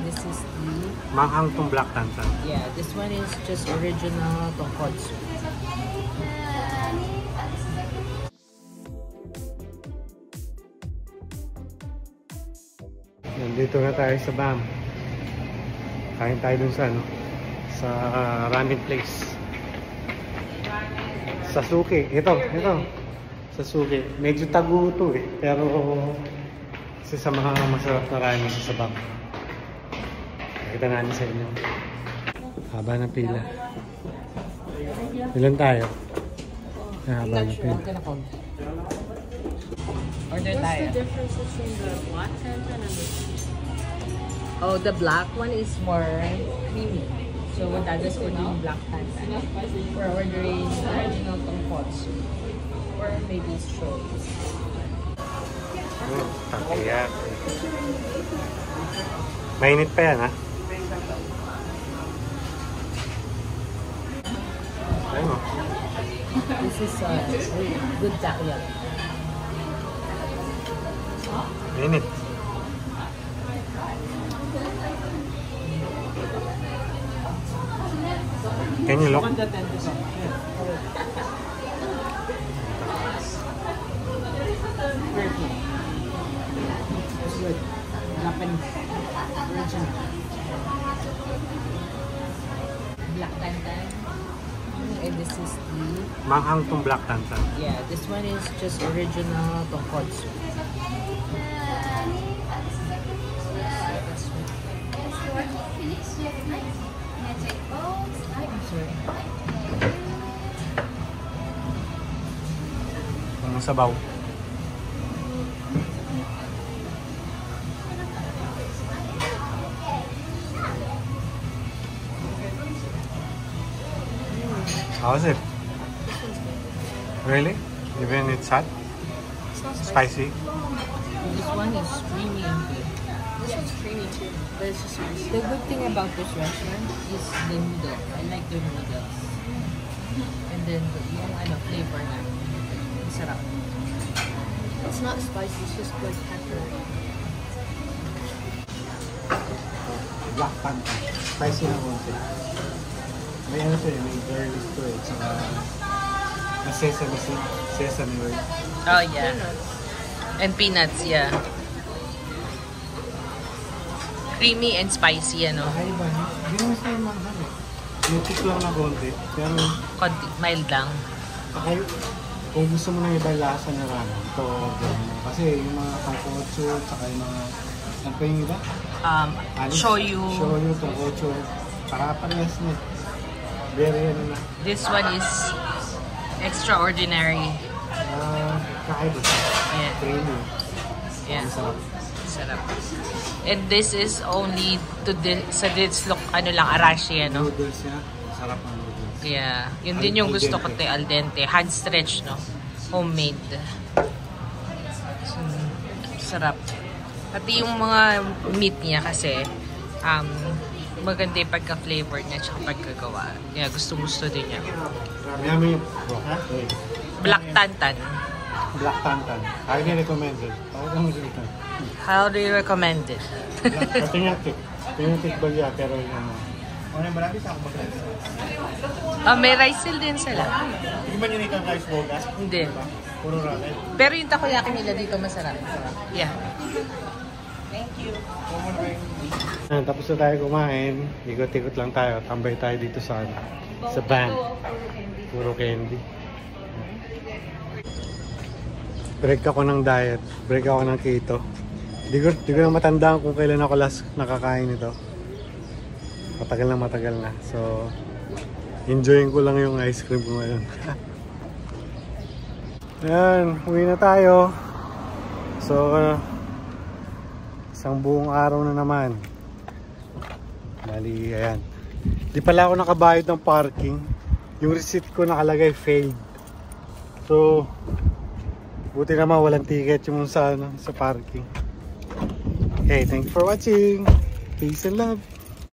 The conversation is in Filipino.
this is the... Manghang tong black tantan. Yeah, this one is just original tonkotsu. Nandito na tayo sa BAM. Kain tayo dun sa sa ramen place. Sasuke. Ito. Sasuke. Medyo tago ito eh. Pero isa sa mga masarap na ramen sa BAM. Nakita namin sa inyo. Haba ng pila. Ilan tayo? Haba ng pila. Order tayo. What's the difference between the black tantan and the... Oh, the black one is more creamy. So what that is ordering black tantan. We're ordering original tonkotsu. Or maybe shoyu. Takiyak. Mainit pa yan ha? Ayun o. This is good takoyaki. Mainit. Can you look? Black tantan. And this is the... Manghang tong black tantan. Yeah, this one is just original tonkotsu. Ang sabaw. How is it? Really? Even it's hot? Spicy? This one is creamy and good. This one's creamy too, but it's just spicy. The good thing about this restaurant is the noodle. I like the noodles. And then yung flavor na. Ang sarap. It's not spicy, it's just like peppery. Black tantan. Spicy na konti. May ano to may garlic to eh. Saka sesame oil. Oh yeah. And peanuts, yeah. Creamy and spicy, ano? Ay ba? Hindi naman sila manghang eh. Lutik lang na konti. Pero Konti, mild lang. kung gusto mo ng ibang lasa na ramen, ito gawin mo. Kasi yung mga tonkotsu, saka yung mga ano pa yung iba? Shoyu. Shoyu, tonkotsu. Saka parehas na. Very ano na. This one is extraordinary. Kakaiba siya. Yeah. Creamy. Yeah. Ang sarap. Sarap. And this is only to sa dislok, arashi, ano? Noodles niya. Sarap ang noodles. Yeah. Yun din yung gusto ko, al dente. Hand stretch, no? Homemade. So, sarap. Pati yung mga meat niya kasi, maganda yung pagka-flavor niya tsaka pagkagawa. Kaya gusto-gusto din niya. Yummy. Black tantan. Black tantan. Highly recommended. Highly recommended. Tinyatik. Tinyatik ba niya? Pero yung marami sa akong mag-rice. May rice din sila. Hindi ba niya itong rice bogas? Hindi. Puro ramen. Pero yung takoyaki nila dito masarap. Yeah. Thank you. Tapos na tayo kumain. Ikot-ikot lang tayo. Tambay tayo dito sa BAM. Puro candy. Break ako ng diet. Break ako ng keto. Di ko na matandaan kung kailan ako last nakakain ito. Matagal na. So, enjoying ko lang yung ice cream ko ngayon. Ayan, uwi na tayo. So, isang buong araw na naman. Bali, ayan. Di pala ako nakabayad ng parking. Yung receipt ko nakalagay failed. So, buti naman walang ticket yung sa parking. Okay, thanks for watching. Peace and love.